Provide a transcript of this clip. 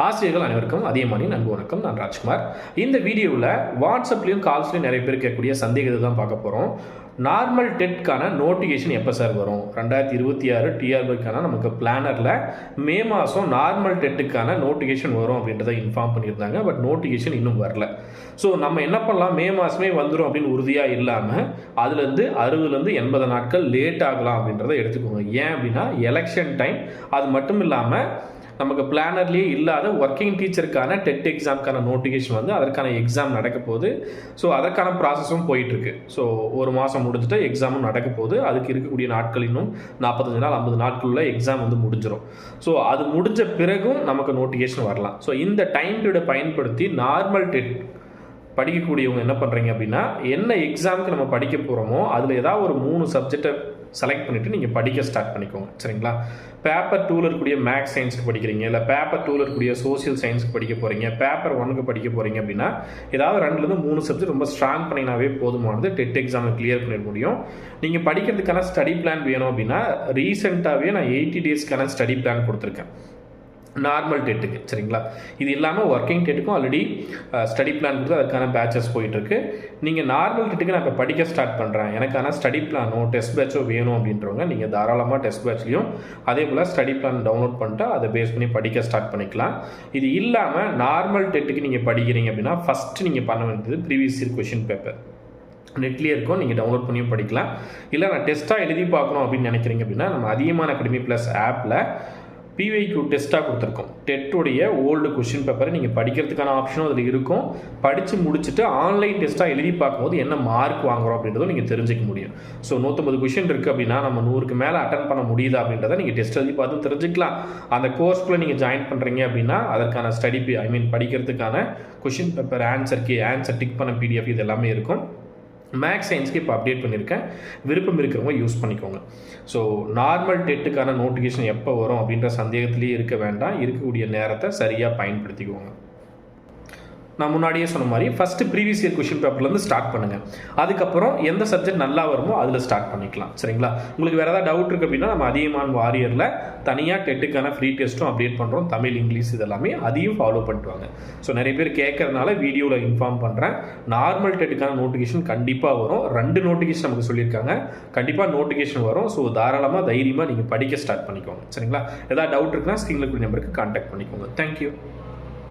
ஆசிரியர்கள் அனைவருக்கும் அதிகமான நண்பு வணக்கம். நான் ராஜ்குமார். இந்த வீடியோவில் வாட்ஸ்அப்லேயும் கால்ஸ்லையும் நிறைய பேர் கேட்கக்கூடிய சந்தேகத்தை தான் பார்க்க போகிறோம். நார்மல் டெட்கான நோட்டிஃபிகேஷன் எப்போ சார் வரும்? 2026 டிஆர்பிக்கான நமக்கு பிளானரில் மே மாதம் நார்மல் டெட்டுக்கான நோட்டிஃபிகேஷன் வரும் அப்படின்றத இன்ஃபார்ம் பண்ணியிருந்தாங்க. பட் நோட்டிஃபிகேஷன் இன்னும் வரல. ஸோ நம்ம என்ன பண்ணலாம், மே மாதமே வந்துடும் அப்படின்னு உறுதியாக இல்லாமல் அதுலேருந்து 60லேருந்து 80 நாட்கள் லேட் ஆகலாம் அப்படின்றத எடுத்துக்கோங்க. ஏன் அப்படின்னா எலெக்ஷன் டைம். அது மட்டும் இல்லாமல் நமக்கு பிளானர்லேயே இல்லாத ஒர்க்கிங் டீச்சருக்கான டெட் எக்ஸாமுக்கான நோட்டிஃபிகேஷன் வந்து அதற்கான எக்ஸாம் நடக்க போகுது. ஸோ அதற்கான ப்ராசஸும் போயிட்டுருக்கு. ஸோ ஒரு மாதம் முடிஞ்சுட்டு எக்ஸாமும் நடக்க போகுது. அதுக்கு இருக்கக்கூடிய நாட்கள் இன்னும் 45 நாள் 50 நாட்களுள்ள எக்ஸாம் வந்து முடிஞ்சிடும். ஸோ அது முடிஞ்ச பிறகும் நமக்கு நோட்டிஃபிகேஷன் வரலாம். ஸோ இந்த டைம் பீரியடை பயன்படுத்தி நார்மல் டெட் படிக்கக்கூடியவங்க என்ன பண்ணுறீங்க அப்படின்னா, என்ன எக்ஸாமுக்கு நம்ம படிக்க போகிறோமோ அதில் ஏதாவது ஒரு 3 சப்ஜெக்டை செலக்ட் பண்ணிவிட்டு நீங்கள் படிக்க ஸ்டார்ட் பண்ணிக்கோங்க. சரிங்களா? பேப்பர் 2ல் இருக்கக்கூடிய மேக்ஸ் சயின்ஸுக்கு படிக்கிறீங்க, இல்லை பேப்பர் 2ல் இருக்கக்கூடிய சோசியல் சயின்ஸுக்கு படிக்க போகிறீங்க, பேப்பர் 1க்கு படிக்க போகிறீங்க அப்படின்னா ஏதாவது 2லேருந்து 3 சப்ஜெக்ட் ரொம்ப ஸ்ட்ராங் பண்ணினாவே போதுமானது டெட் எக்ஸாமை கிளியர் பண்ணிட முடியும். நீங்கள் படிக்கிறதுக்கான ஸ்டடி பிளான் வேணும் அப்படின்னா ரீசெண்டாகவே நான் 80 டேஸ்க்கான ஸ்டடி பிளான் கொடுத்துருக்கேன் நார்மல் டெட்டுக்கு. சரிங்களா? இது இல்லாமல் ஒர்க்கிங் டெட்டுக்கும் ஆல்ரெடி ஸ்டடி பிளான் கொடுத்து அதுக்கான பேட்சஸ் போயிட்டுருக்கு. நீங்கள் நார்மல் டெட்டுக்கு நான் இப்போ படிக்க ஸ்டார்ட் பண்ணுறேன், எனக்கான ஸ்டடி பிளானோ டெஸ்ட் பேட்சோ வேணும் அப்படின்றவங்க நீங்கள் தாராளமாக டெஸ்ட் பேட்ச்லையும் அதே போல் ஸ்டடி பிளான் டவுன்லோட் பண்ணிட்டு அதை பேஸ் பண்ணி படிக்க ஸ்டார்ட் பண்ணிக்கலாம். இது இல்லாமல் நார்மல் டெட்டுக்கு நீங்கள் படிக்கிறீங்க அப்படின்னா ஃபஸ்ட்டு நீங்கள் பண்ண வேண்டியது ப்ரீவியஸ் இயர் கொஷின் பேப்பர் நெட்லேயே இருக்கும், நீங்கள் டவுன்லோட் பண்ணியும் படிக்கலாம். இல்லை நான் டெஸ்ட்டாக எழுதி பார்க்கணும் அப்படின்னு நினைக்கிறீங்க அப்படின்னா நம்ம அதிகமான அகாடமி ப்ளஸ் ஆப்பில் பிவைக்யூ டெஸ்ட்டாக கொடுத்துருக்கோம். டெட்டுடைய ஓல்டு கொஷின் பேப்பரை நீங்கள் படிக்கிறதுக்கான ஆப்ஷனும் அதில் இருக்கும். படித்து முடிச்சுட்டு ஆன்லைன் டெஸ்ட்டாக எழுதி பார்க்கும்போது என்ன மார்க் வாங்குகிறோம் அப்படின்றதும் நீங்கள் தெரிஞ்சிக்க முடியும். ஸோ 150 கொஷின் இருக்குது அப்படின்னா நம்ம 100க்கு மேலே அட்டன் பண்ண முடியுதா அப்படின்றத நீங்கள் டெஸ்ட் எழுதி பார்த்து தெரிஞ்சுக்கலாம். அந்த கோர்ஸ்க்குள்ளே நீங்கள் ஜாயின் பண்ணுறீங்க அப்படின்னா அதற்கான படிக்கிறதுக்கான கொஷின் பேப்பர் ஆன்சர் டிக் பண்ண பிடிஎஃப் இது எல்லாமே இருக்கும். மேக்ஸ் சயின்ஸ்க்கு இப்போ அப்டேட் பண்ணியிருக்கேன். விருப்பம் இருக்கிறவங்க யூஸ் பண்ணிக்கோங்க. ஸோ நார்மல் டெட்டுக்கான நோட்டிஃபிகேஷன் எப்போ வரும் அப்படின்ற சந்தேகத்திலேயே இருக்க வேண்டாம். இருக்கக்கூடிய நேரத்தை சரியாக பயன்படுத்திக்கோங்க. நான் முன்னாடியே சொன்ன மாதிரி ஃபஸ்ட்டு ப்ரீவியஸ் இயர் கொஷின் பேப்பர்லேருந்து ஸ்டார்ட் பண்ணுங்கள். அதுக்கப்புறம் எந்த சப்ஜெக்ட் நல்லா வருமோ அதில் ஸ்டார்ட் பண்ணிக்கலாம். சரிங்களா? உங்களுக்கு வேறு ஏதாவது டவுட் இருக்குது அப்படின்னா நம்ம அதிகமான வாரியரில் தனியாக டெட்டுக்கான ஃப்ரீ டெஸ்ட்டும் அப்டேட் பண்ணுறோம். தமிழ், இங்கிலீஷ் இதெல்லாமே அதையும் ஃபாலோ பண்ணிட்டு வாங்க. ஸோ நிறைய பேர் கேட்கறதுனால வீடியோவில் இன்ஃபார்ம் பண்ணுறேன். நார்மல் டெட்டுக்கான நோட்டிஃபிகேஷன் கண்டிப்பாக வரும். 2 நோட்டிஃபிகேஷன் நமக்கு சொல்லியிருக்காங்க. கண்டிப்பாக நோட்டிஃபிகேஷன் வரும். ஸோ தாராளமாக தைரியமாக நீங்கள் படிக்க ஸ்டார்ட் பண்ணிக்கோங்க. சரிங்களா? ஏதாவது டவுட் இருக்குன்னா ஸ்க்ரீனில் இருக்கிற நம்பருக்கு கான்டாக்ட் பண்ணிக்கோங்க. தேங்க்யூ.